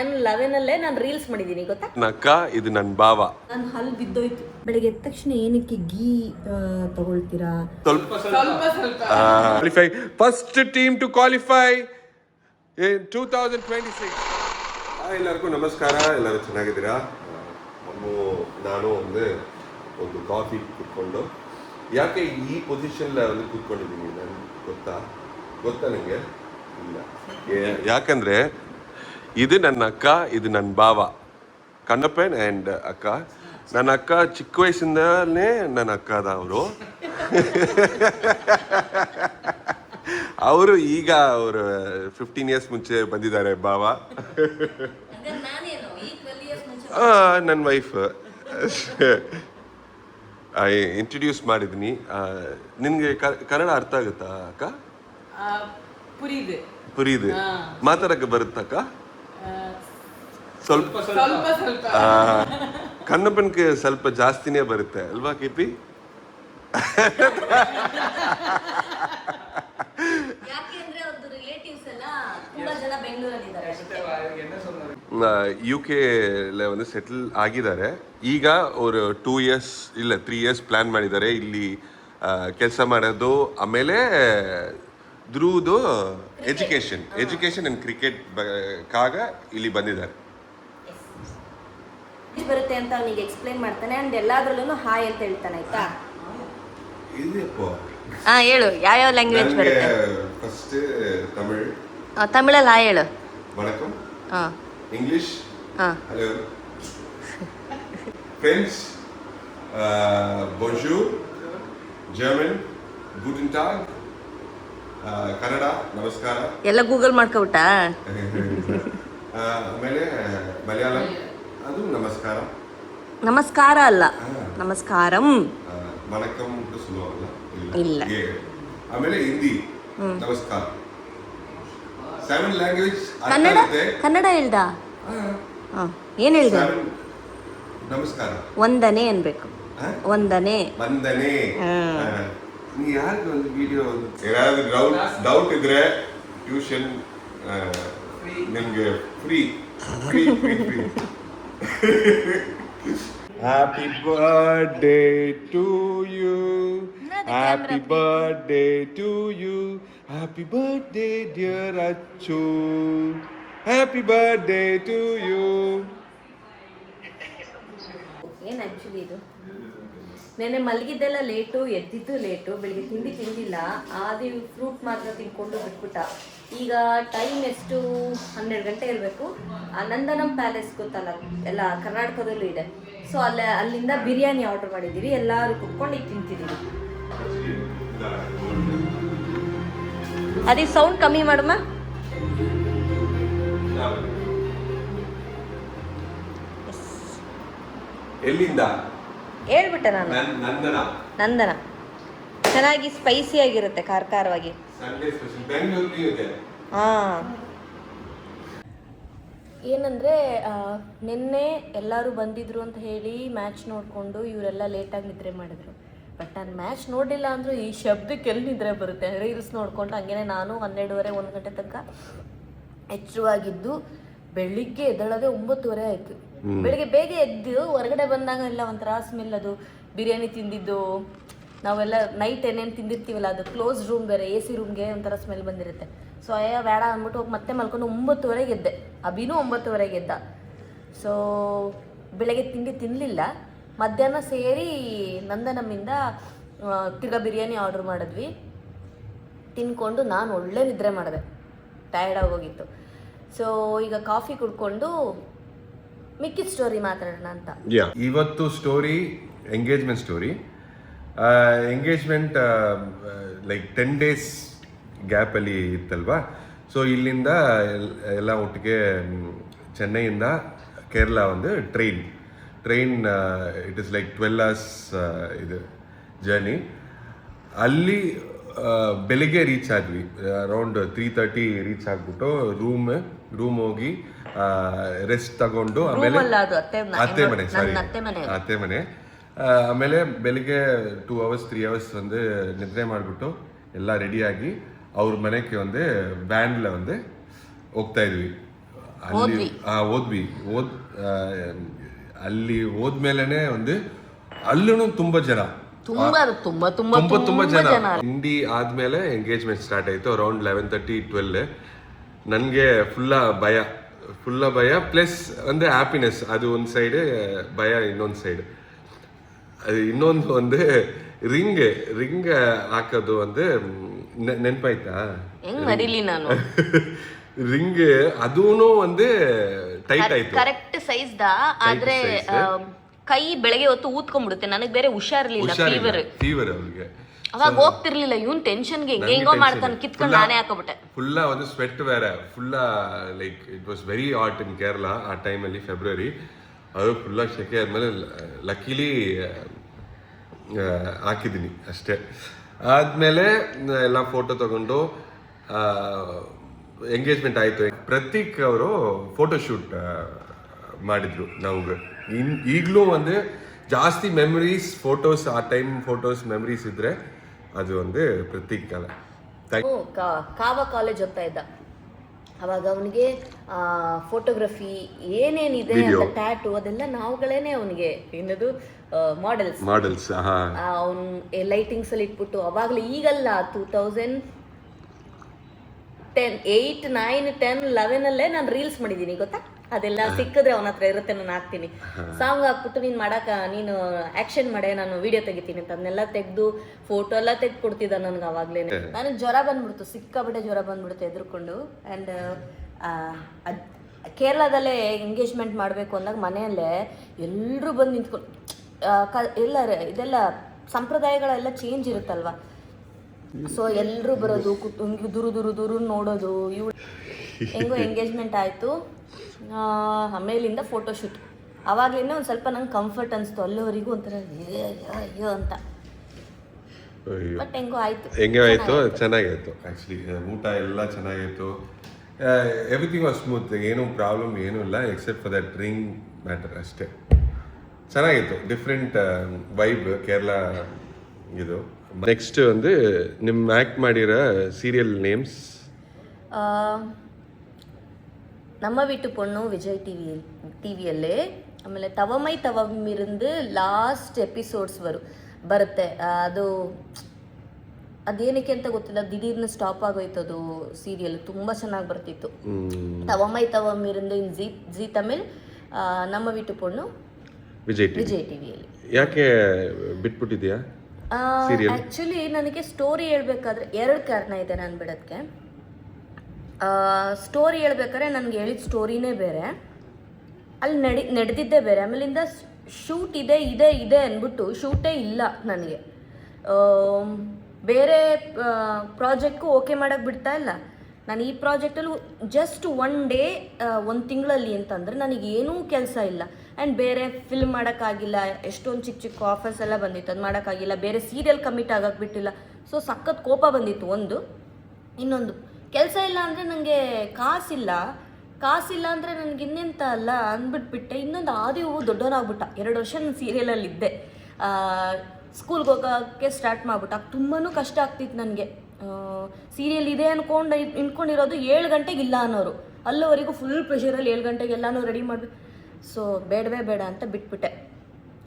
ನಾನು 11 ನಾನು ರೀಲ್ಸ್ ಮಾಡಿದ್ದೀನಿ ಗೊತ್ತಾ. ಅಕ್ಕ ಇದು ನನ್ನ ಭಾವ. ನನ್ನ ಹಲ್ಲು ಬಿದ್ದೋಯ್ತು. ಬೆಳಿಗ್ಗೆ ಎದ್ದ ತಕ್ಷಣ ಏನಕ್ಕೆ ಗೀ ತಗೊಳ್ತೀರಾ? ಸ್ವಲ್ಪ qualify first team to qualify in 2026. ಎಲ್ಲರಿಗೂ ನಮಸ್ಕಾರ. ಎಲ್ಲರೂ ಚೆನ್ನಾಗಿದ್ದೀರಾ? ನಾನು ಒಂದು ಕಾಫಿ ಕುತ್ಕೊಂಡು, ಯಾಕೆ ಈ ಪೊಸಿಷನ್ ಕೂತ್ಕೊಂಡಿದ್ದೀನಿ ನಾನು ಗೊತ್ತಾ ನನಗೆ ಇಲ್ಲ. ಯಾಕಂದ್ರೆ ಇದು ನನ್ನ ಅಕ್ಕ, ಇದು ನನ್ನ ಭಾವ ಕಣ್ಣಪ್ಪನ್ ಆ್ಯಂಡ್ ಅಕ್ಕ. ನನ್ನ ಅಕ್ಕ ಚಿಕ್ಕ ವಯಸ್ಸಿಂದಲೇ ನನ್ನ ಅಕ್ಕ ಅವರು ಅವರು ಈಗ ಅವರು 15 ಇಯರ್ಸ್ ಮುಂಚೆ ಬಂದಿದ್ದಾರೆ ಭಾವ. ನನ್ನ ವೈಫ್ ಇಂಟ್ರಡ್ಯೂಸ್ ಮಾಡಿದ್ದೀನಿ. ನಿನಗೆ ಕನ್ನಡ ಅರ್ಥ ಆಗುತ್ತಾ ಅಕ್ಕ? ಪುರಿದು ಮಾತಾಡಕ್ಕೆ ಬರುತ್ತಕ್ಕ? ಸ್ವಲ್ಪ ಕನ್ನಪ್ಪನ್ಗೆ ಸ್ವಲ್ಪ ಜಾಸ್ತಿನೇ ಬರುತ್ತೆ ಅಲ್ವಾ ಕಿಪಿ? UK ಸೆಟಲ್ ಆಗಿದ್ದಾರೆ. ಈಗ ಅವರು 2 ಇಯರ್ಸ್ ಇಲ್ಲ 3 ಇಯರ್ಸ್ ಪ್ಲಾನ್ ಮಾಡಿದ್ದಾರೆ ಇಲ್ಲಿ ಕೆಲಸ ಮಾಡೋದು. ಆಮೇಲೆ ಧ್ರುವದು ಎಜುಕೇಶನ್ ಅಂಡ್ ಕ್ರಿಕೆಟ್ ಕಾಗ ಇಲ್ಲಿ ಬಂದಿದ್ದಾರೆ. ಬರುತ್ತೆ ಅಂತ ಅವನಿಗೆ ಎಕ್ಸ್ಪ್ಲೈನ್ ಮಾಡ್ತಾನೆ ಅಂಡ್ ಎಲ್ಲಾದ್ರಲ್ಲೂ ಹಾಯ್ ಅಂತ ಹೇಳ್ತಾನೆ. ಆಯ್ತಾ? ಹೇಳು ಯಾವ ಲ್ಯಾಂಗ್ವೇಜ್ ಬರುತ್ತೆ? ಫಸ್ಟ್ ತಮಿಳಲ್ಲಿ ಹಾಯ್ ಹೇಳು. ವಣಕಂ. English hello. French bonjour. German ಗೂಟನ್ ಟಾಗ್. ಕನ್ನಡ ನಮಸ್ಕಾರ. ಎಲ್ಲ ಗೂಗಲ್ ಮಾಡ್ಕೊಬಿಟ್ಟ. ಆಮೇಲೆ ಮಲಯಾಳಂ ಅದು ನಮಸ್ಕಾರ. ನಮಸ್ಕಾರ ಅಲ್ಲ, ನಮಸ್ಕಾರಂ. ವಣಕಂ ಸುಲಭ ಇಲ್ಲ. ಆಮೇಲೆ ಹಿಂದಿ ನಮಸ್ಕಾರ. 7 ಲ್ಯಾಂಗ್ವೇಜ್. ಕನ್ನಡ ಹೇಳ್ದ? ಏನ್ ಹೇಳ್ದ? ನಮಸ್ಕಾರ ವಂದನೆ ಅನ್ಬೇಕು. ವಂದನೆ. ನೀ ಯಾರಿಗೆ ಒಂದು ವಿಡಿಯೋ ಏನಾದ್ರು ಡೌಟ್ ಇದ್ರೆ ಟ್ಯೂಷನ್ ನಿಮ್ಗೆ free. Happy birthday to you, happy birthday to you, happy birthday dear Achchu, happy birthday to you. ಏನು ಆ್ಯಕ್ಚುಲಿ ಇದು ನೆನ್ನೆ ಮಲಗಿದ್ದೆಲ್ಲ ಲೇಟು, ಎದ್ದಿದ್ದು ಲೇಟು, ಬೆಳಿಗ್ಗೆ ತಿಂದಿಲ್ಲ. ಆದಿ ಫ್ರೂಟ್ ಮಾತ್ರ ತಿನ್ಕೊಂಡು ಬಿಟ್ಬಿಟ್ಟ. ಈಗ ಟೈಮ್ ಎಷ್ಟು? 12 ಗಂಟೆ ಇರಬೇಕು. ನಂದನಂ ಪ್ಯಾಲೇಸ್ ಗೊತ್ತಲ್ಲ, ಎಲ್ಲ ಕರ್ನಾಟಕದಲ್ಲೂ ಇದೆ. ಸೊ ಅಲ್ಲಿಂದ ಬಿರಿಯಾನಿ ಆರ್ಡರ್ ಮಾಡಿದ್ದೀವಿ. ಎಲ್ಲರೂ ಕುತ್ಕೊಂಡು ಈಗ ತಿಂತಿದ್ದೀವಿ. ಅದೇ ಸೌಂಡ್ ಕಮ್ಮಿ ಮಾಡಮ್ಮ. ಎಲ್ಲಿಂದ ಹೇಳ್ಬಿಟ್ಟೆ ನಾನು. ನಂದನ ಚೆನ್ನಾಗಿ ಸ್ಪೈಸಿ ಆಗಿರುತ್ತೆ, ಖಾರವಾಗಿ. ಏನಂದರೆ ನಿನ್ನೆ ಎಲ್ಲರೂ ಬಂದಿದ್ರು ಅಂತ ಹೇಳಿ ಮ್ಯಾಚ್ ನೋಡಿಕೊಂಡು ಇವರೆಲ್ಲ ಲೇಟಾಗಿ ನಿದ್ರೆ ಮಾಡಿದ್ರು. ಬಟ್ ನಾನು ಮ್ಯಾಚ್ ನೋಡಲಿಲ್ಲ ಅಂದರೂ ಈ ಶಬ್ದಕ್ಕೆ ಎಲ್ಲಿ ನಿದ್ರೆ ಬರುತ್ತೆ? ರೀಲ್ಸ್ ನೋಡ್ಕೊಂಡು ಹಂಗೇನೆ ನಾನು 12:30 1 ಗಂಟೆ ತನಕ ಎಚ್ಚರವಾಗಿದ್ದು ಬೆಳಿಗ್ಗೆ ಎದ್ದೇಳೋದೇ 9:30 ಆಯಿತು. ಬೆಳಿಗ್ಗೆ ಬೇಗ ಎದ್ದು ಹೊರಗಡೆ ಬಂದಾಗ ಎಲ್ಲ ಒಂಥರ ಸ್ಮೆಲ್. ಅದು ಬಿರಿಯಾನಿ ತಿಂದಿದ್ದು, ನಾವೆಲ್ಲ ನೈಟ್ ಏನೇನು ತಿಂದಿರ್ತೀವಲ್ಲ ಅದು ಕ್ಲೋಸ್ ರೂಮ್ ಬೇರೆ, AC ರೂಮ್ಗೆ ಒಂಥರ ಸ್ಮೆಲ್ ಬಂದಿರುತ್ತೆ. ಸೊ ಬೇಡ ಅಂದ್ಬಿಟ್ಟು ಹೋಗಿ ಮತ್ತೆ ಮಲ್ಕೊಂಡು 9:30 ಎದ್ದೆ. ಅಭಿನೂ 9:30 ಎದ್ದ. ಸೊ ಬೆಳಗ್ಗೆ ತಿಂಡಿ ತಿನ್ನಲಿಲ್ಲ. ಮಧ್ಯಾಹ್ನ ಸೇರಿ ನಂದನಮ್ಮಿಂದ ತಿರ್ಗಾ ಬಿರಿಯಾನಿ ಆರ್ಡ್ರ್ ಮಾಡಿದ್ವಿ. ತಿನ್ಕೊಂಡು ನಾನು ಒಳ್ಳೆ ನಿದ್ರೆ ಮಾಡಿದೆ, ಟಯರ್ಡಾಗಿ ಹೋಗಿತ್ತು. ಸೊ ಈಗ ಕಾಫಿ ಕುಡ್ಕೊಂಡು ಮಿಕ್ಕಿದ ಸ್ಟೋರಿ ಮಾತಾಡೋಣ ಅಂತ. ಇವತ್ತು story engagement story. Engagement like 10 days ಗ್ಯಾಪಲ್ಲಿ ಇತ್ತಲ್ವಾ. ಸೊ ಇಲ್ಲಿಂದ ಎಲ್ಲ ಒಟ್ಟಿಗೆ ಚೆನ್ನೈಯಿಂದ ಕೇರಳ ಒಂದು train it is like 12 hours ಇದು ಜರ್ನಿ. ಅಲ್ಲಿ ಬೆಳಿಗ್ಗೆ ರೀಚ್ ಆದ್ವಿ, ಅರೌಂಡ್ 3:30 ರೀಚ್ ಆಗ್ಬಿಟ್ಟು ರೂಮ್ ಹೋಗಿ ರೆಸ್ಟ್ ತಗೊಂಡು ಆಮೇಲೆ ಅತ್ತೆ ಮನೆ ಆಮೇಲೆ ಬೆಳಿಗ್ಗೆ 2 hours 3 hours ನಿದ್ರೆ ಮಾಡಿಬಿಟ್ಟು ಎಲ್ಲ ರೆಡಿಯಾಗಿ ಅವ್ರ ಮನೆಗೆ ವ್ಯಾನ್ಲ ಹೋಗ್ತಾ ಇದ್ವಿ. ಅಲ್ಲಿ ಹೋದ್ವಿ ಅಲ್ಲಿ ಹೋದ್ಮೇಲೆನೆ ಒಂದು ಅಲ್ಲೂ ತುಂಬಾ ಜನ ತುಂಬಾ ಜನ. ಹಿಂದಿ ಆದ್ಮೇಲೆ ಎಂಗೇಜ್ಮೆಂಟ್ ಸ್ಟಾರ್ಟ್ ಆಯ್ತು ಅರೌಂಡ್ 11:30-12. ನನಗೆ ಫುಲ್ಲ ಭಯ ಪ್ಲಸ್ ಒಂದು ಹ್ಯಾಪಿನೆಸ್. ಅದು ಒಂದು ಸೈಡ್, ಭಯ ಇನ್ನೊಂದು ಸೈಡ್. ಅದು ಇನ್ನೊಂದು ಒಂದು ರಿಂಗ್ ಹಾಕೋದು ಒಂದು ನೆನಪಾಯ್ತಾ? ನಾನು ರಿಂಗ್ ಅದೂನು ಒಂದು ಟೈಟ್ ಆಯ್ತು, ಕರೆಕ್ಟ್ ಸೈಜ್ ಆದ್ರೆ ಕೈ ಬೆಳಗ್ಗೆ ಹೊತ್ತು ಊದ್ಕೊಂಡ್ಬಿಡುತ್ತೆ. ನನಗೆ ಬೇರೆ ಹುಷಾರಿರ್ಲಿಲ್ಲ, ಫೀವರ್ ಅವ್ರಿಗೆ. ಅವಾಗ ಹೋಗ್ತಿರ್ಲಿಲ್ಲ. ಇವನ್ ಟೆನ್ಷನ್ಗೆ ಹೆಂಗೋ ಮಾಡ್ತಾನೆ, ಕಿತ್ಕೊಂಡು ನಾನೇ ಹಾಕೋಬಿಟ್ಟೆ. ಫುಲ್ಲ ಒಂದು ಸ್ವೆಟ್ ಬೇರೆ, full like it was very hot in Kerala ಆ ಟೈಮಲ್ಲಿ, ಫೆಬ್ರವರಿ. ಅದು ಫುಲ್ಲ ಸೆಕೆ ಆದ್ಮೇಲೆ ಲಕ್ಕಿಲಿ ಹಾಕಿದ್ದೀನಿ ಅಷ್ಟೇ. ಆದ್ಮೇಲೆ ಎಲ್ಲ ಫೋಟೋ ತಗೊಂಡು ಎಂಗೇಜ್ಮೆಂಟ್ ಆಯ್ತು. ಪ್ರತೀಕ್ ಅವರು ಫೋಟೋ ಶೂಟ್ ಮಾಡಿದ್ರು ನಮ್ಗೆ. ಈಗಲೂ ಒಂದು ಜಾಸ್ತಿ ಮೆಮರೀಸ್, ಫೋಟೋಸ್, ಆ ಟೈಮ್ ಫೋಟೋಸ್ ಮೆಮರೀಸ್ ಇದ್ರೆ ಅದು ಒಂದು ಪ್ರತೀಕ್ ಕಾಲ. ಕಾವ ಕಾಲೇಜ್ ಓದ್ತಾ ಇದ್ದ ಅವಾಗ. ಅವನಿಗೆ ಫೋಟೋಗ್ರಫಿ ಏನೇನಿದೆ, ಟ್ಯಾಟು ಅದೆಲ್ಲ ನಾವುಗಳೇನೆ ಅವನಿಗೆ ಏನದು ಮಾಡೆಲ್ಸ್ ಅವನು ಲೈಟಿಂಗ್ಸ್ ಅಲ್ಲಿ ಇಟ್ಬಿಟ್ಟು. ಅವಾಗಲೇ ಈಗಲ್ಲ, 2008, 9, 10, 11 ಅಲ್ಲೇ ನಾನು ರೀಲ್ಸ್ ಮಾಡಿದ್ದೀನಿ ಗೊತ್ತಾ. ಅದೆಲ್ಲ ಸಿಕ್ಕಿದ್ರೆ ಅವನ ಹತ್ರ ಇರುತ್ತೆ, ನಾನು ಹಾಕ್ತೀನಿ. ಸಾಂಗ್ ಹಾಕ್ಬಿಟ್ಟು ನೀನು ಆಕ್ಷನ್ ಮಾಡೆ, ನಾನು ವಿಡಿಯೋ ತೆಗಿತೀನಿ ಅಂತ ಅದನ್ನೆಲ್ಲ ತೆಗೆದು ಫೋಟೋ ಎಲ್ಲ ತೆಗೆದು ಕೊಡ್ತಿದ್ದ ನನಗೆ ಅವಾಗ್ಲೇನೆ. ನನಗೆ ಜ್ವರ ಬಂದ್ಬಿಡ್ತು, ಸಿಕ್ಕಾಬಿಟ್ಟೆ ಜ್ವರ ಬಂದ್ಬಿಡುತ್ತೆ ಎದ್ರುಕೊಂಡು. ಆ್ಯಂಡ್ ಕೇರಳದಲ್ಲೇ ಎಂಗೇಜ್ಮೆಂಟ್ ಮಾಡಬೇಕು ಅಂದಾಗ ಮನೆಯಲ್ಲೇ ಎಲ್ಲರೂ ಬಂದು ನಿಂತ್ಕೊಂಡು ಎಲ್ಲ ಇದೆಲ್ಲ ಸಂಪ್ರದಾಯಗಳೆಲ್ಲ ಚೇಂಜ್ ಇರುತ್ತಲ್ವ. ಸೊ ಎಲ್ಲರೂ ಬರೋದು, ದೂರು ನೋಡೋದು. ಇವು ಹೆಂಗೋ ಎಂಗೇಜ್ಮೆಂಟ್ ಆಯಿತು. ಆಮೇಲಿಂದ ಫೋಟೋಶೂಟ್. ಅವಾಗಲಿಂದ ಒಂದು ಸ್ವಲ್ಪ ನಂಗೆ ಕಂಫರ್ಟ್ ಅನಿಸ್ತು. ಅಲ್ಲಿವರೆಗೂ ಒಂಥರ ಅಯ್ಯೋ ಅಂತ. ಬಟ್ ಹೆಂಗೋ ಆಯಿತು, ಚೆನ್ನಾಗಾಯಿತು. ಆ್ಯಕ್ಚುಲಿ ಊಟ ಎಲ್ಲ ಚೆನ್ನಾಗಿತ್ತು. ಎವ್ರಿಥಿಂಗ್ ವಾಸ್ ಸ್ಮೂತ್, ಏನೂ ಪ್ರಾಬ್ಲಮ್ ಏನೂ ಇಲ್ಲ accept for that ring matter ಅಷ್ಟೇ. ಚೆನ್ನಾಗಿತ್ತು, ಡಿಫ್ರೆಂಟ್ ವೈಬ್ ಕೇರಳ ಇದು. ನೆಕ್ಸ್ಟ್ ಒಂದು ನಿಮ್ಮ ಆ್ಯಕ್ಟ್ ಮಾಡಿರೋ ಸೀರಿಯಲ್ ನೇಮ್ಸ್? ನಮ್ಮ ವೀಟು ಪೊಣ್ಣು ವಿಜಯ್ ಟಿವಿಯಲ್ಲೇ. ಆಮೇಲೆ ತವಮೈ ತವಮಿರಂದು ಲಾಸ್ಟ್ ಎಪಿಸೋಡ್ಸ್ ಬರುತ್ತೆ. ಅದೇನಕ್ಕೆ ಅಂತ ಗೊತ್ತಿಲ್ಲ, ದಿಢೀರ್ನ ಸ್ಟಾಪ್ ಆಗೋಯ್ತದು ಸೀರಿಯಲ್. ತುಂಬ ಚೆನ್ನಾಗಿ ಬರ್ತಿತ್ತು. ತವಮೈ ತವಮಿರಂದು ಇನ್ ಜಿ ತಮಿಳ್, ನಮ್ಮ ವೀಟು ಪೊಣ್ಣು ವಿಜಯ್ ಟಿವಿಯಲ್ಲಿ. ಯಾಕೆ ಬಿಟ್ಬಿಟ್ಟಿದ್ಯಾ? ಆ್ಯಕ್ಚುಲಿ ನನಗೆ ಸ್ಟೋರಿ ಹೇಳ್ಬೇಕಾದ್ರೆ 2 ಕಾರಣ ಇದೆ ನಾನು ಬಿಡೋದಕ್ಕೆ. ಸ್ಟೋರಿ ಹೇಳ್ಬೇಕಾದ್ರೆ ನನಗೆ ಹೇಳಿದ ಸ್ಟೋರಿನೇ ಬೇರೆ, ಅಲ್ಲಿ ನಡೆದಿದ್ದೇ ಬೇರೆ. ಆಮೇಲಿಂದ ಶೂಟ್ ಇದೆ ಅಂದ್ಬಿಟ್ಟು ಶೂಟೇ ಇಲ್ಲ ನನಗೆ. ಬೇರೆ ಪ್ರಾಜೆಕ್ಟ್ಗೂ ಓಕೆ ಮಾಡೋಕ್ಕೆ ಬಿಡ್ತಾ ಇಲ್ಲ. ನಾನು ಈ ಪ್ರಾಜೆಕ್ಟಲ್ಲಿ ಜಸ್ಟ್ 1 ಡೇ 1 ತಿಂಗಳಲ್ಲಿ ಅಂತಂದರೆ ನನಗೇನೂ ಕೆಲಸ ಇಲ್ಲ. ಆ್ಯಂಡ್ ಬೇರೆ ಫಿಲ್ಮ್ ಮಾಡೋಕ್ಕಾಗಿಲ್ಲ. ಎಷ್ಟೊಂದು ಚಿಕ್ಕ ಆಫರ್ಸ್ ಎಲ್ಲ ಬಂದಿತ್ತು, ಅದು ಮಾಡೋಕ್ಕಾಗಿಲ್ಲ. ಬೇರೆ ಸೀರಿಯಲ್ ಕಮಿಟ್ ಆಗೋಕ್ಕೆ ಬಿಟ್ಟಿಲ್ಲ. ಸೊ ಸಖತ್ ಕೋಪ ಬಂದಿತ್ತು ಒಂದು. ಇನ್ನೊಂದು ಕೆಲಸ ಇಲ್ಲ ಅಂದರೆ ನನಗೆ ಕಾಸಿಲ್ಲ ಅಂದರೆ ನನಗೆ ಇನ್ನೆಂತ ಅಲ್ಲ ಅಂದ್ಬಿಟ್ಬಿಟ್ಟೆ. ಇನ್ನೊಂದು ಆದಿ ಹೂವು ದೊಡ್ಡವನಾಗ್ಬಿಟ್ಟ. 2 ವರ್ಷ ನಾನು ಸೀರಿಯಲಲ್ಲಿದ್ದೆ. ಸ್ಕೂಲ್ಗೆ ಹೋಗೋಕ್ಕೆ ಸ್ಟಾರ್ಟ್ ಮಾಡ್ಬಿಟ್ಟ. ತುಂಬಾ ಕಷ್ಟ ಆಗ್ತಿತ್ತು ನನಗೆ. ಸೀರಿಯಲ್ ಇದೆ ಇನ್ಕೊಂಡಿರೋದು 7 ಗಂಟೆಗೆ ಇಲ್ಲ ಅನ್ನೋರು. ಅಲ್ಲಿವರೆಗೂ ಫುಲ್ ಪ್ರೆಷರಲ್ಲಿ 7 ಗಂಟೆಗೆ ಎಲ್ಲನೂ ರೆಡಿ ಮಾಡಬೇಕು. ಸೊ ಬೇಡ ಅಂತ ಬಿಟ್ಬಿಟ್ಟೆ.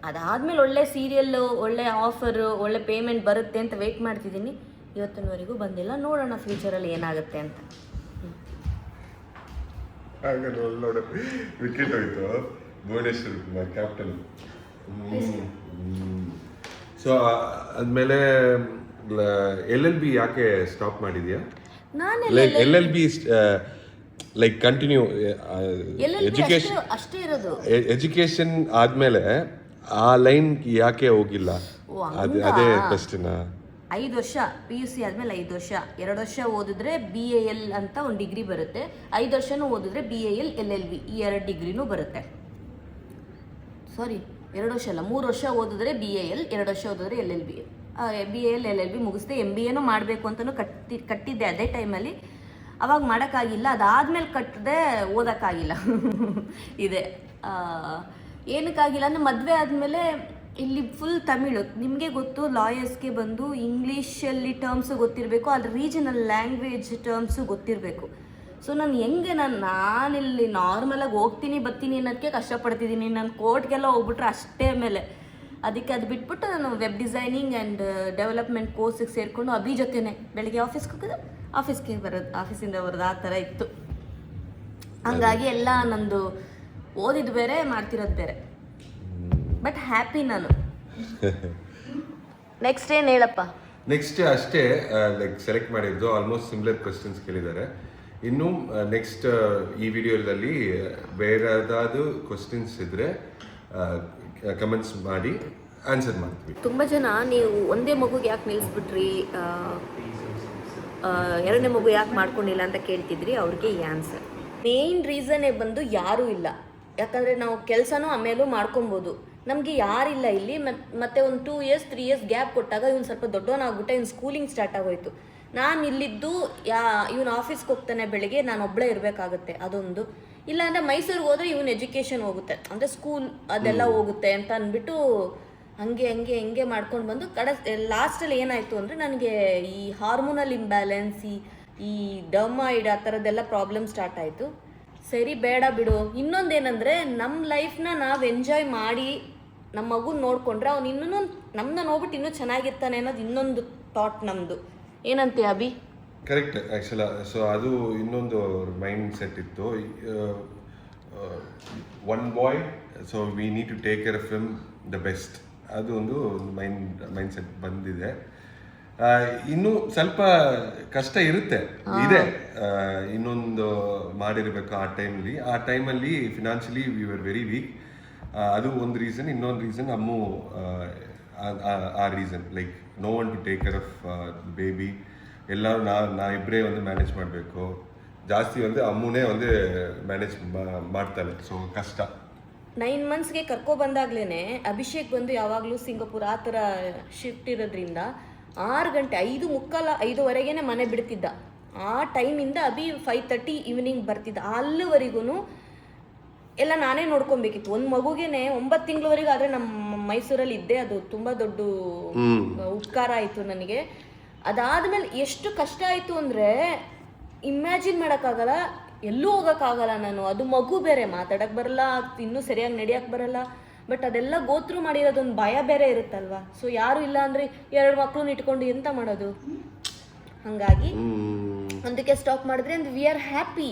ಅದಾದಮೇಲೆ ಒಳ್ಳೆ ಸೀರಿಯಲ್ಲು, ಒಳ್ಳೆ ಆಫರು, ಒಳ್ಳೆ ಪೇಮೆಂಟ್ ಬರುತ್ತೆ ಅಂತ ವೆಯ್ಟ್ ಮಾಡ್ತಿದ್ದೀನಿ. ಇವತ್ತಿನವರೆಗೂ ಬಂದಿಲ್ಲ. ನೋಡೋಣ ಫ್ಯೂಚರಲ್ಲಿ ಏನಾಗುತ್ತೆ ಅಂತ. ವಿಕೆಟ್ ಹೋಯ್ತು ಭುವನೇಶ್ವರ್ ಕ್ಯಾಪ್ಟನ್. ಸೊ ಆದ್ಮೇಲೆ LLB ಯಾಕೆ ಸ್ಟಾಪ್ ಮಾಡಿದ್ಯಾ? LLB ಲೈಕ್ ಕಂಟಿನ್ಯೂ ಎಜುಕೇಶನ್ ಆದ್ಮೇಲೆ ಆ ಲೈನ್ ಯಾಕೆ ಹೋಗಿಲ್ಲ? ಅದೇ ಕ್ವೆಶ್ಚನ್. 5 ವರ್ಷ PUC ಆದಮೇಲೆ 5 ವರ್ಷ, 2 ವರ್ಷ ಓದಿದ್ರೆ BAL ಅಂತ ಒಂದು ಡಿಗ್ರಿ ಬರುತ್ತೆ. 5 ವರ್ಷನೂ ಓದಿದ್ರೆ BAL LLB ಈ 2 ಡಿಗ್ರಿನೂ ಬರುತ್ತೆ. ಸಾರಿ 2 ವರ್ಷ ಅಲ್ಲ, 3 ವರ್ಷ ಓದಿದ್ರೆ BAL, 2 ವರ್ಷ ಓದಿದ್ರೆ LLB. BAL LLB ಮುಗಿಸ್ದೆ. MBAನೂ ಮಾಡಬೇಕು ಅಂತಲೂ ಕಟ್ಟಿದ್ದೆ ಅದೇ ಟೈಮಲ್ಲಿ. ಅವಾಗ ಮಾಡೋಕ್ಕಾಗಿಲ್ಲ. ಅದಾದಮೇಲೆ ಕಟ್ಟಿದೆ, ಓದೋಕ್ಕಾಗಿಲ್ಲ. ಇದೆ ಏನಕ್ಕಾಗಿಲ್ಲ ಅಂದರೆ ಮದುವೆ ಆದಮೇಲೆ ಇಲ್ಲಿ ಫುಲ್ ತಮಿಳು. ನಿಮಗೆ ಗೊತ್ತು, ಲಾಯರ್ಸ್ಗೆ ಬಂದು ಇಂಗ್ಲೀಷಲ್ಲಿ ಟರ್ಮ್ಸು ಗೊತ್ತಿರಬೇಕು, ಅಲ್ಲಿ ರೀಜನಲ್ ಲ್ಯಾಂಗ್ವೇಜ್ ಟರ್ಮ್ಸು ಗೊತ್ತಿರಬೇಕು. ಸೊ ನಾನು ಹೆಂಗೆ ನಾನಿಲ್ಲಿ ನಾರ್ಮಲಾಗಿ ಹೋಗ್ತೀನಿ ಬರ್ತೀನಿ ಅನ್ನೋದಕ್ಕೆ ಕಷ್ಟಪಡ್ತಿದ್ದೀನಿ. ನಾನು ಕೋರ್ಟ್ಗೆಲ್ಲ ಹೋಗ್ಬಿಟ್ರೆ ಅಷ್ಟೇ ಮೇಲೆ. ಅದಕ್ಕೆ ಅದು ಬಿಟ್ಬಿಟ್ಟು ನಾನು ವೆಬ್ ಡಿಸೈನಿಂಗ್ ಆ್ಯಂಡ್ ಡೆವಲಪ್ಮೆಂಟ್ ಕೋರ್ಸಿಗೆ ಸೇರಿಕೊಂಡು ಅಭಿ ಜೊತೆನೆ ಬೆಳಗ್ಗೆ ಆಫೀಸ್ಗೆ ಹೋಗೋದು, ಆಫೀಸ್ಗೆ ಬರೋದು, ಆಫೀಸಿಂದ ಬರೋದು, ಆ ಥರ ಇತ್ತು. ಹಂಗಾಗಿ ಎಲ್ಲ ನಂದು ಓದಿದ್ದು ಬೇರೆ ಮಾಡ್ತಿರೋದು ಬೇರೆ. ಬಟ್ ಹ್ಯಾಪಿ ನಾನು. ನೆಕ್ಸ್ಟ್ ಏನು ಹೇಳಪ್ಪ? ನೆಕ್ಸ್ಟ್ ಅಷ್ಟೇ ಲೈಕ್ ಸೆಲೆಕ್ಟ್ ಮಾಡಿದ್ದು ಆಲ್ಮೋಸ್ಟ್ ಸಿಮಿಲರ್ ಕ್ವಶನ್ಸ್ ಕೇಳಿದ್ದಾರೆ. ಇನ್ನು ನೆಕ್ಸ್ಟ್ ಈ ವಿಡಿಯೋದಲ್ಲಿ ಬೇರೆ ಯಾವ್ದಾದ್ರು ಕ್ವಶನ್ಸ್ ಇದ್ರೆ ಕಮೆಂಟ್ಸ್ ಮಾಡಿ ಆನ್ಸರ್ ಮಾಡ್ತೀವಿ. ತುಂಬ ಜನ ನೀವು ಒಂದೇ ಮಗುಗೆ ಯಾಕೆ ನಿಲ್ಲಿಸ್ಬಿಟ್ರಿ, ಎರಡನೇ ಮಗು ಯಾಕೆ ಮಾಡ್ಕೊಂಡಿಲ್ಲ ಅಂತ ಕೇಳ್ತಿದ್ರಿ. ಅವ್ರಿಗೆ ಈ ಆನ್ಸರ್ ಮೇನ್ ರೀಸನ್ನೇ ಬಂದು ಯಾರೂ ಇಲ್ಲ. ಯಾಕಂದರೆ ನಾವು ಕೆಲಸನೂ ಆಮೇಲೂ ಮಾಡ್ಕೊಬೋದು. ನಮಗೆ ಯಾರಿಲ್ಲ ಇಲ್ಲಿ. ಮತ್ತೆ ಒಂದು 2 years 3 years ಗ್ಯಾಪ್ ಕೊಟ್ಟಾಗ ಇವ್ನು ಸ್ವಲ್ಪ ದೊಡ್ಡವನಾಗ್ಬಿಟ್ಟೆ, ಇವ್ನು ಸ್ಕೂಲಿಂಗ್ ಸ್ಟಾರ್ಟ್ ಆಗೋಯ್ತು. ನಾನು ಇಲ್ಲಿದ್ದು ಇವನು ಆಫೀಸ್ಗೆ ಹೋಗ್ತಾನೆ ಬೆಳಿಗ್ಗೆ, ನಾನು ಒಬ್ಬಳೇ ಇರಬೇಕಾಗುತ್ತೆ. ಅದೊಂದು. ಇಲ್ಲಾಂದರೆ ಮೈಸೂರಿಗೆ ಹೋದರೆ ಇವನು ಎಜುಕೇಷನ್ ಹೋಗುತ್ತೆ, ಅಂದರೆ ಸ್ಕೂಲ್ ಅದೆಲ್ಲ ಹೋಗುತ್ತೆ ಅಂತ ಅಂದ್ಬಿಟ್ಟು ಹಂಗೆ ಮಾಡ್ಕೊಂಡು ಬಂದು ಲಾಸ್ಟಲ್ಲಿ ಏನಾಯಿತು ಅಂದರೆ ನನಗೆ ಈ ಹಾರ್ಮೋನಲ್ ಇಂಬ್ಯಾಲೆನ್ಸ್, ಈ ಡರ್ಮಾಯ್ಡ್ ಆ ಥರದ್ದೆಲ್ಲ ಪ್ರಾಬ್ಲಮ್ ಸ್ಟಾರ್ಟ್ ಆಯಿತು. ಸರಿ ಬೇಡ ಬಿಡು. ಇನ್ನೊಂದೇನೆಂದರೆ ನಮ್ಮ ಲೈಫ್ನ ನಾವು ಎಂಜಾಯ್ ಮಾಡಿ ನಮ್ಮ ಮಗುನ ನೋಡಿಕೊಂಡ್ರೆ ಅವ್ನು ಇನ್ನೂ ನಮ್ಮನ್ನ ನೋಡ್ಬಿಟ್ಟು ಇನ್ನೂ ಚೆನ್ನಾಗಿರ್ತಾನೆ ಅನ್ನೋದು ಇನ್ನೊಂದು ಥಾಟ್ ನಮ್ಮದು. ಏನಂತೆ ಅಭಿ? ಕರೆಕ್ಟ್ ಆ್ಯಕ್ಚುಲ. ಸೊ ಅದು ಇನ್ನೊಂದು ಮೈಂಡ್ ಸೆಟ್ ಇತ್ತು. One boy, so we need to take care of him the best. ಅದು ಒಂದು ಮೈಂಡ್ ಸೆಟ್ ಬಂದಿದೆ. ಇನ್ನು ಸ್ವಲ್ಪ ಕಷ್ಟ ಇದೆ. ಇನ್ನೊಂದು ಮಾಡಿರಬೇಕು ಆ ಟೈಮಲ್ಲಿ financially we were very weak. ಅದು ಒಂದು ರೀಸನ್. ಇನ್ನೊಂದು ರೀಸನ್ ಅಮ್ಮು, ಆ reason like no one to take care of baby. ಎಲ್ಲರೂ ನಾ ಇಬ್ಬರೇ ಒಂದು ಮ್ಯಾನೇಜ್ ಮಾಡಬೇಕು. ಜಾಸ್ತಿ ಒಂದು ಅಮ್ಮನೇ ಒಂದು ಮ್ಯಾನೇಜ್ ಮಾಡ್ತಾಳೆ. ಸೊ ಕಷ್ಟ. 9 monthsಗೆ ಕರ್ಕೊಬಂದಾಗ್ಲೇ ಅಭಿಷೇಕ್ ಬಂದು ಯಾವಾಗಲೂ ಸಿಂಗಾಪುರ್ ಆ ಥರ ಶಿಫ್ಟ್ ಇರೋದ್ರಿಂದ 6 ಗಂಟೆ 5:45 ಮನೆ ಬಿಡ್ತಿದ್ದ. ಆ ಟೈಮಿಂದ ಅಭಿ 5:30 ಈವ್ನಿಂಗ್ ಬರ್ತಿದ್ದ. ಅಲ್ಲಿವರೆಗೂ ಎಲ್ಲ ನಾನೇ ನೋಡ್ಕೊಬೇಕಿತ್ತು. ಒಂದು ಮಗುಗೇನೆ 9 ತಿಂಗಳವರೆಗೂ. ಆದರೆ ನಮ್ಮ ಮೈಸೂರಲ್ಲಿ ಇದ್ದೆ, ಅದು ತುಂಬ ದೊಡ್ಡ ಉಪಕಾರ ಆಯಿತು ನನಗೆ. ಅದಾದಮೇಲೆ ಎಷ್ಟು ಕಷ್ಟ ಆಯಿತು ಅಂದರೆ ಇಮ್ಯಾಜಿನ್ ಮಾಡೋಕ್ಕಾಗಲ್ಲ. ಎಲ್ಲೂ ಹೋಗೋಕ್ಕಾಗಲ್ಲ ನಾನು. ಅದು ಮಗು ಬೇರೆ, ಮಾತಾಡೋಕ್ಕೆ ಬರಲ್ಲ, ಇನ್ನೂ ಸರಿಯಾಗಿ ನಡೆಯೋಕ್ಕೆ ಬರಲ್ಲ. ಬಟ್ ಅದೆಲ್ಲ ಗೋತ್ರು ಮಾಡಿರೋದೊಂದು ಭಯ ಬೇರೆ ಇರುತ್ತಲ್ವ. ಸೊ ಯಾರು ಇಲ್ಲ ಅಂದರೆ 2 ಮಕ್ಕಳನ್ನ ಇಟ್ಕೊಂಡು ಎಂತ ಮಾಡೋದು? ಹಾಗಾಗಿ ಒಂದಕ್ಕೆ ಸ್ಟಾಪ್ ಮಾಡಿದ್ರೆ ಒಂದು ವಿ ಆರ್ ಹ್ಯಾಪಿ.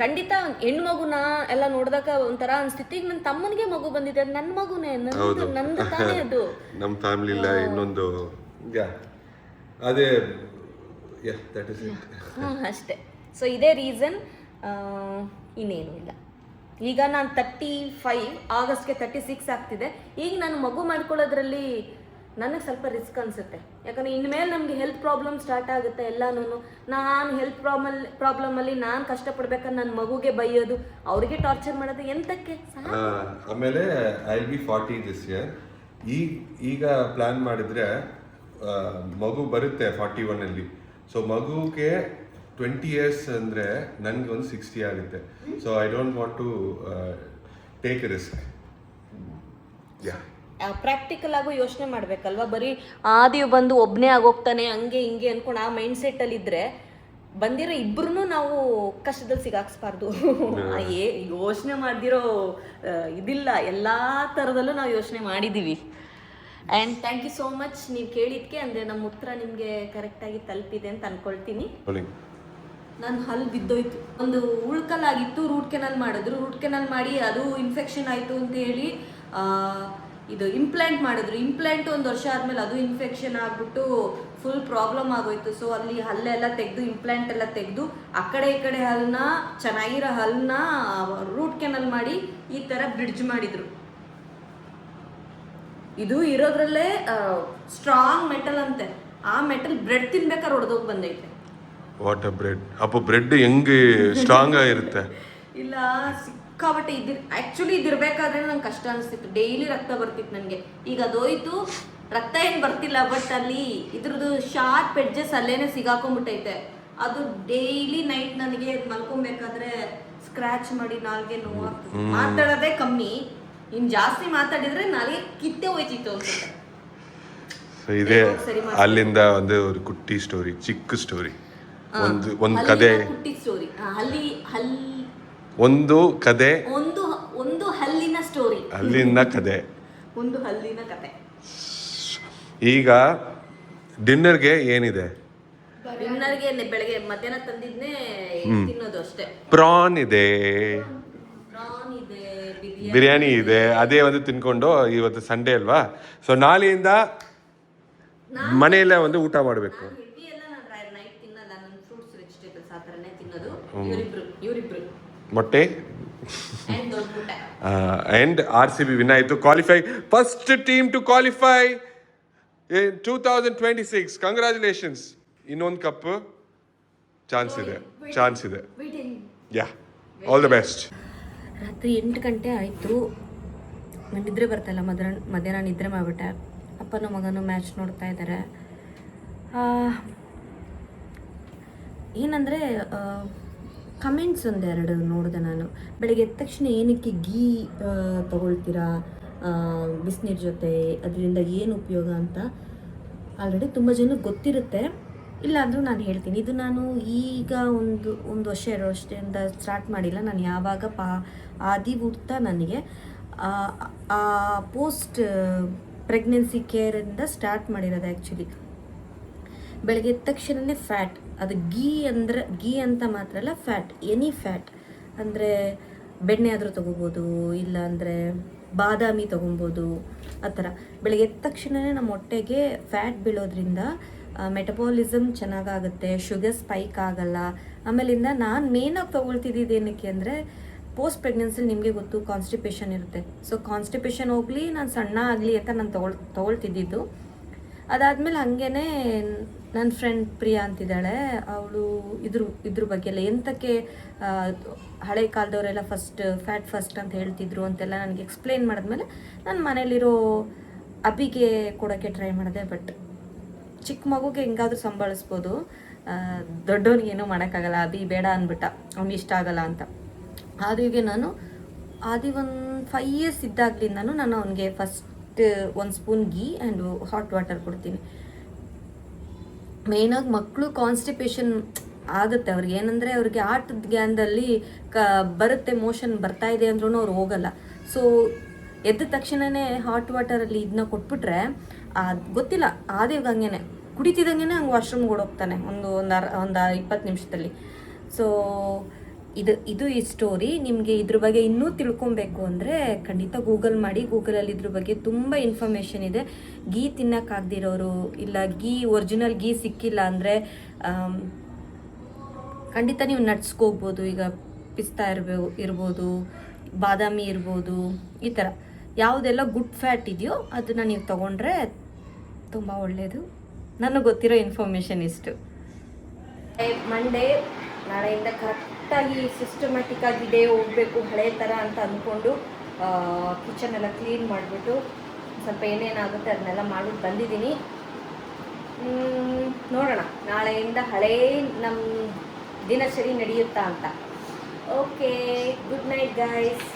ಖಂಡಿತ ಹೆಣ್ಣು ಮಗುನ ಎಲ್ಲ ನೋಡಿದಾಗ ಒಂಥರ ಅನ್ಸ್ತಿತ್ತು. ಈಗ ನನ್ನ ತಮ್ಮನಿಗೆ ಮಗು ಬಂದಿದೆ, ನನ್ನ ಮಗುನೇ, ನಂದು ತಾನೇ ಅದು. ನಮ್ಮ ಫ್ಯಾಮಿಲಿ ಇಲ್ಲ ಇನ್ನೊಂದು ಅದೇ ಅಷ್ಟೇ. ಸೊ ಇದೇ ರೀಸನ್, ಇನ್ನೇನು ಇಲ್ಲ. ಈಗ ನಾನು 35, ಆಗಸ್ಟ್ಗೆ 36 ಆಗ್ತಿದೆ. ಈಗ ನಾನು ಮಗು ಮಾಡ್ಕೊಳ್ಳೋದ್ರಲ್ಲಿ ನನಗೆ ಸ್ವಲ್ಪ ರಿಸ್ಕ್ ಅನಿಸುತ್ತೆ. ಯಾಕಂದರೆ ಇನ್ಮೇಲೆ ನಮಗೆ ಹೆಲ್ತ್ ಪ್ರಾಬ್ಲಮ್ ಸ್ಟಾರ್ಟ್ ಆಗುತ್ತೆ ಎಲ್ಲನೂ. ನಾನು ಹೆಲ್ತ್ ಪ್ರಾಬ್ಲಮಲ್ಲಿ ನಾನು ಕಷ್ಟಪಡ್ಬೇಕಾದ್ರೆ ನನ್ನ ಮಗುಗೆ ಬೈಯೋದು, ಅವರಿಗೆ ಟಾರ್ಚರ್ ಮಾಡೋದು ಎಂತಕ್ಕೆ? ಆಮೇಲೆ I will be 40 this year. ಈಗ ಪ್ಲ್ಯಾನ್ ಮಾಡಿದರೆ ಮಗು ಬರುತ್ತೆ 41ಅಲ್ಲಿ. ಸೊ ಮಗುಗೆ 20 years ಅಂದರೆ ನನಗೆ ಒಂದು 60 ಆಗುತ್ತೆ. So I don't want to take a risk. Practical ಆಗು ಯೋಚನೆ ಮಾಡಬೇಕಲ್ವ. ಬರೀ ಆದಿಯು ಬಂದು ಒಬ್ಬನೇ ಆಗೋಗ್ತಾನೆ ಹಂಗೆ ಹಿಂಗೆ ಅಂದ್ಕೊಂಡು ಆ ಮೈಂಡ್ ಸೆಟ್ಟಲ್ಲಿ ಇದ್ದರೆ ಬಂದಿರೋ ಇಬ್ಬರೂ ನಾವು ಕಷ್ಟದಲ್ಲಿ ಸಿಗಾಕ್ಸ್ಬಾರ್ದು. ಯೋಚನೆ ಮಾಡ್ದಿರೋ ಇದಿಲ್ಲ. ಎಲ್ಲ ಥರದಲ್ಲೂ ನಾವು ಯೋಚನೆ ಮಾಡಿದ್ದೀವಿ. And thank you so much ನೀವು ಕೇಳಿದ್ದಕ್ಕೆ. ಅಂದರೆ ನಮ್ಮ ಉತ್ತರ ನಿಮಗೆ ಕರೆಕ್ಟಾಗಿ ತಲುಪಿದೆ ಅಂತ ಅಂದ್ಕೊಳ್ತೀನಿ. ನನ್ನ ಹಲ್ಲು ಬಿದ್ದೋಯ್ತು. ಒಂದು ಉಳ್ಕಲ್ಲಾಗಿತ್ತು, ರೂಟ್ ಕೆನಲ್ ಮಾಡಿದ್ರು. ರೂಟ್ ಕೆನಲ್ ಮಾಡಿ ಅದು ಇನ್ಫೆಕ್ಷನ್ ಆಯಿತು ಅಂತ ಹೇಳಿ ಇದು ಇಂಪ್ಲಾಂಟ್ ಮಾಡಿದ್ರು. ಇಂಪ್ಲಾಂಟ್ 1 ವರ್ಷ ಆದಮೇಲೆ ಅದು ಇನ್ಫೆಕ್ಷನ್ ಆಗಿಬಿಟ್ಟು ಫುಲ್ ಪ್ರಾಬ್ಲಮ್ ಆಗೋಯ್ತು. ಸೊ ಅಲ್ಲಿ ಹಲ್ಲೆಲ್ಲ ತೆಗೆದು, ಇಂಪ್ಲಾಂಟ್ ಎಲ್ಲ ತೆಗೆದು, ಆ ಕಡೆ ಈ ಕಡೆ ಹಲ್ಲನ್ನ, ಚೆನ್ನಾಗಿರೋ ಹಲ್ಲನ್ನ ರೂಟ್ ಕೆನಲ್ ಮಾಡಿ ಈ ಥರ ಬ್ರಿಡ್ಜ್ ಮಾಡಿದರು. ಇದು ಇರೋದ್ರಲ್ಲೇ ಸ್ಟ್ರಾಂಗ್ ಮೆಟಲ್ ಅಂತೆ. ಆ ಮೆಟಲ್ ಬ್ರೆಡ್ ತಿನ್ಬೇಕಾದ್ರೆ ಹೊಡೆದೋಗಿ ಬಂದೈತೆ. What a bread? ಅಪ್ಪ ಬ್ರೆಡ್ ಹೆಂಗೆ ಸ್ಟ್ರಾಂಗ್ ಆಗಿರುತ್ತೆ? ಇಲ್ಲ, ಸಿಕ್ಕಾಬಟ್ಟೆ ಆ್ಯಕ್ಚುಲಿ ಇದಿರ್ಬೇಕಾದ್ರೆ ನಂಗೆ ಕಷ್ಟ ಅನಿಸ್ತಿತ್ತು. ಡೈಲಿ ರಕ್ತ ಬರ್ತಿತ್ತು ನನಗೆ. ಈಗ ಅದೋಯ್ತು, ರಕ್ತ ಏನು ಬರ್ತಿಲ್ಲ. ಬಟ್ ಅಲ್ಲಿ ಇದ್ರದ್ದು ಶಾರ್ಪ್ ಎಡ್ಜಸ್ ಅಲ್ಲೇನೆ ಸಿಗಾಕೊಂಡ್ಬಿಟ್ಟೈತೆ. ಅದು ಡೈಲಿ ನೈಟ್ ನನಗೆ ಮಲ್ಕೊಬೇಕಾದ್ರೆ ಸ್ಕ್ರ್ಯಾಚ್ ಮಾಡಿ ನಾಲ್ಗೆ ನೋವಾಗ್ತದೆ. ಮಾತಾಡೋದೇ ಕಮ್ಮಿ, ಇನ್ನು ಜಾಸ್ತಿ ಮಾತಾಡಿದ್ರೆ ನಾಲ್ಗೆ ಕಿತ್ತೆ ಹೋಯ್ತಿತ್ತು ಅನ್ಸುತ್ತೆ. ಇದೆ ಅಲ್ಲಿಂದ ಒಂದು ಕುಟ್ಟಿ ಸ್ಟೋರಿ, ಚಿಕ್ಕ ಸ್ಟೋರಿ. ಒಂದು ಕತೆ, ಸ್ಟೋರಿ. ಒಂದು ಕತೆ, ಒಂದು ಹಲ್ಲಿನ ಸ್ಟೋರಿ, ಅಲ್ಲಿನ ಕತೆ, ಒಂದು ಹಲ್ಲಿನ ಕತೆ. ಈಗ ಡಿನ್ನರ್ಗೆ ಏನಿದೆ? ಡಿನ್ನರ್ಗೆ ಬೆಳಗ್ಗೆ ಮಧ್ಯಾಹ್ನ ತಂದಿದ್ನೇ ತಿನ್ನೋದು ಅಷ್ಟೇ. ಪ್ರಾನ್ ಇದೆ, ಪ್ರಾನ್ ಇದೆ, ಬಿರಿಯಾನಿ ಇದೆ. ಅದೇ ಒಂದು ತಿನ್ಕೊಂಡು ಇವತ್ತು ಸಂಡೇ ಅಲ್ವಾ, ಸೊ ನಾಳೆಯಿಂದ ಮನೆಯಲ್ಲೇ ಒಂದು ಊಟ ಮಾಡಬೇಕು. ನೈಟ್ ತಿನ್ನಲ್ಲ, ನಾನು ಫ್ರೂಟ್ಸ್ ವೆಜಿಟೇಬಲ್ಸ್ ಆ ಥರನೇ ತಿನ್ನೋದು. ಇವರಿಬ್ರು ಮೊಟ್ಟೆ and RCB win ಆಯಿತು, qualify, first team to qualify in 2026. Congratulations. ಇನ್ನೊಂದು ಕಪ್ ಚಾನ್ಸ್ ಇದೆ. Yeah, all the best. ರಾತ್ರಿ 8 ಗಂಟೆ ಆಯಿತು, ನಿದ್ರೆ ಬರ್ತಾಯಿಲ್ಲ. ಮಧ್ಯಾಹ್ನ ನಿದ್ರೆ ಮಾಡಿಬಿಟ್ಟೆ. ಅಪ್ಪನ ಮಗನೂ ಮ್ಯಾಚ್ ನೋಡ್ತಾ ಇದ್ದಾರೆ. ಏನಂದರೆ ಕಮೆಂಟ್ಸ್ ಒಂದೆರಡು ನೋಡಿದೆ ನಾನು. ಬೆಳಗ್ಗೆ ಎದ್ದ ತಕ್ಷಣ ಏನಕ್ಕೆ ಗೀ ತಗೊಳ್ತೀರಾ ಬಿಸಿನೀರು ಜೊತೆ, ಅದರಿಂದ ಏನು ಉಪಯೋಗ ಅಂತ ಆಲ್ರೆಡಿ ತುಂಬ ಜನಕ್ಕೆ ಗೊತ್ತಿರುತ್ತೆ. ಇಲ್ಲ ಅಂದರೂ ನಾನು ಹೇಳ್ತೀನಿ. ಇದು ನಾನು ಈಗ ಒಂದು ವರ್ಷ 2 ವರ್ಷದಿಂದ ಸ್ಟಾರ್ಟ್ ಮಾಡಿಲ್ಲ. ನಾನು ಯಾವಾಗ ಆದಿ ಹುಡ್ತಾ ನನಗೆ ಪೋಸ್ಟ್ ಪ್ರೆಗ್ನೆನ್ಸಿ ಕೇರಿಂದ ಸ್ಟಾರ್ಟ್ ಮಾಡಿರೋದು ಆ್ಯಕ್ಚುಲಿ. ಬೆಳಗ್ಗೆ ಎದ್ದ ತಕ್ಷಣವೇ ಫ್ಯಾಟ್, ಅದು ಗೀ ಅಂತ ಮಾತ್ರ ಅಲ್ಲ, ಫ್ಯಾಟ್, ಎನಿ ಫ್ಯಾಟ್ ಅಂದರೆ ಬೆಣ್ಣೆ ಆದರೂ ತೊಗೋಬೋದು, ಇಲ್ಲ ಅಂದರೆ ಬಾದಾಮಿ ತೊಗೊಬೋದು. ಆ ಥರ ಬೆಳಗ್ಗೆ ಎದ್ದ ತಕ್ಷಣವೇ ನಮ್ಮ ಹೊಟ್ಟೆಗೆ ಫ್ಯಾಟ್ ಬೀಳೋದ್ರಿಂದ ಮೆಟಬಾಲಿಸಮ್ ಚೆನ್ನಾಗಾಗುತ್ತೆ, ಶುಗರ್ ಸ್ಪೈಕ್ ಆಗಲ್ಲ. ಆಮೇಲಿಂದ ನಾನು ಮೇನಾಗಿ ತೊಗೊಳ್ತಿದ್ದಿದ್ದು ಏನಕ್ಕೆ ಅಂದರೆ, ಪೋಸ್ಟ್ ಪ್ರೆಗ್ನೆನ್ಸಿಲಿ ನಿಮಗೆ ಗೊತ್ತು ಕಾನ್ಸ್ಟಿಪೇಷನ್ ಇರುತ್ತೆ. ಸೊ ಕಾನ್ಸ್ಟಿಪೇಷನ್ ಹೋಗಲಿ, ನಾನು ಸಣ್ಣ ಆಗಲಿ ಅಂತ ನಾನು ತೊಗೊಳ್ತಿದ್ದಿದ್ದು. ಅದಾದಮೇಲೆ ಹಾಗೇ ನನ್ನ ಫ್ರೆಂಡ್ ಪ್ರಿಯಾ ಅಂತಿದ್ದಾಳೆ, ಅವಳು ಇದ್ರ ಬಗ್ಗೆ ಎಲ್ಲ ಎಂತಕ್ಕೆ ಹಳೆ ಕಾಲದವರೆಲ್ಲ ಫ್ಯಾಟ್ ಫಸ್ಟ್ ಅಂತ ಹೇಳ್ತಿದ್ರು ಅಂತೆಲ್ಲ ನನಗೆ ಎಕ್ಸ್ಪ್ಲೇನ್ ಮಾಡಿದ್ಮೇಲೆ ನಾನು ಮನೇಲಿರೋ ಅಬಿಗೆ ಕೊಡೋಕ್ಕೆ ಟ್ರೈ ಮಾಡಿದೆ. ಬಟ್ ಚಿಕ್ಕ ಮಗುಗೆ ಹೆಂಗಾದ್ರೂ ಸಂಭಾಳಿಸ್ಬೋದು, ದೊಡ್ಡವನಿಗೆ ಏನೂ ಮಾಡೋಕ್ಕಾಗಲ್ಲ. ಅಬಿ ಬೇಡ ಅಂದ್ಬಿಟ್ಟ, ಅವ್ನಿಗೆ ಇಷ್ಟ ಆಗಲ್ಲ ಅಂತ. ಆದಿಗೆ ನಾನು ಒಂದು 5 years ಇದ್ದಾಗಲಿಂದನೂ ನಾನು ಅವನಿಗೆ first 1 spoon ghee and hot water ಕೊಡ್ತೀನಿ. ಮೇಯ್ನಾಗಿ ಮಕ್ಕಳು ಕಾನ್ಸ್ಟಿಪೇಷನ್ ಆಗುತ್ತೆ ಅವ್ರಿಗೆ. ಏನಂದರೆ ಅವ್ರಿಗೆ ಆಟದ ಜ್ಞಾನದಲ್ಲಿ ಬರುತ್ತೆ, ಮೋಷನ್ ಬರ್ತಾ ಇದೆ ಅಂದ್ರೂ ಅವ್ರು ಹೋಗಲ್ಲ. ಸೊ ಎದ್ದ ತಕ್ಷಣವೇ ಹಾಟ್ ವಾಟರಲ್ಲಿ ಇದನ್ನ ಕೊಟ್ಬಿಟ್ರೆ ಗೊತ್ತಿಲ್ಲ, ಆದಿವ್ಗೆ ಹಂಗೇನೆ ಕುಡಿತಿದ್ದಂಗೆ ಹಂಗೆ ವಾಶ್ರೂಮ್ಗೆ ಓಡೋಗ್ತಾನೆ ಒಂದು 20 ನಿಮಿಷದಲ್ಲಿ. ಸೊ ಇದು ಈ ಸ್ಟೋರಿ. ನಿಮಗೆ ಇದ್ರ ಬಗ್ಗೆ ಇನ್ನೂ ತಿಳ್ಕೊಬೇಕು ಅಂದರೆ ಖಂಡಿತ ಗೂಗಲ್ ಮಾಡಿ. ಗೂಗಲಲ್ಲಿ ಇದ್ರ ಬಗ್ಗೆ ತುಂಬ ಇನ್ಫಾರ್ಮೇಷನ್ ಇದೆ. ಗೀ ತಿನ್ನೋಕ್ಕಾಗ್ದಿರೋರು, ಇಲ್ಲ ಒರಿಜಿನಲ್ ಗೀ ಸಿಕ್ಕಿಲ್ಲ ಅಂದರೆ ಖಂಡಿತ ನೀವು ನಟ್ಸ್ಕೋಗ್ಬೋದು. ಈಗ ಪಿಸ್ತಾ ಇರ್ಬೋದು, ಬಾದಾಮಿ ಇರ್ಬೋದು, ಈ ಥರ ಯಾವುದೆಲ್ಲ ಗುಡ್ ಫ್ಯಾಟ್ ಇದೆಯೋ ಅದನ್ನು ನೀವು ತೊಗೊಂಡ್ರೆ ತುಂಬ ಒಳ್ಳೆಯದು. ನನಗೆ ಗೊತ್ತಿರೋ ಇನ್ಫಾರ್ಮೇಷನ್ ಇಷ್ಟು. ಮಂಡೇ ನಾಳೆಯಿಂದ ಕರೆಕ್ಟಾಗಿ ಸಿಸ್ಟಮ್ಯಾಟಿಕ್ ಆಗಿ ಡೇ ಹೋಗಬೇಕು ಹಳೆ ಥರ ಅಂತ ಅಂದ್ಕೊಂಡು ಕಿಚನ್ ಎಲ್ಲ ಕ್ಲೀನ್ ಮಾಡಿಬಿಟ್ಟು ಸ್ವಲ್ಪ ಏನೇನಾಗುತ್ತೆ ಅದನ್ನೆಲ್ಲ ಮಾಡ್ಬಿಟ್ಟು ಬಂದಿದ್ದೀನಿ. ನೋಡೋಣ ನಾಳೆಯಿಂದ ಹಳೇ ನಮ್ಮ ದಿನಚರಿ ನಡೆಯುತ್ತಾ ಅಂತ. Okay, good night guys.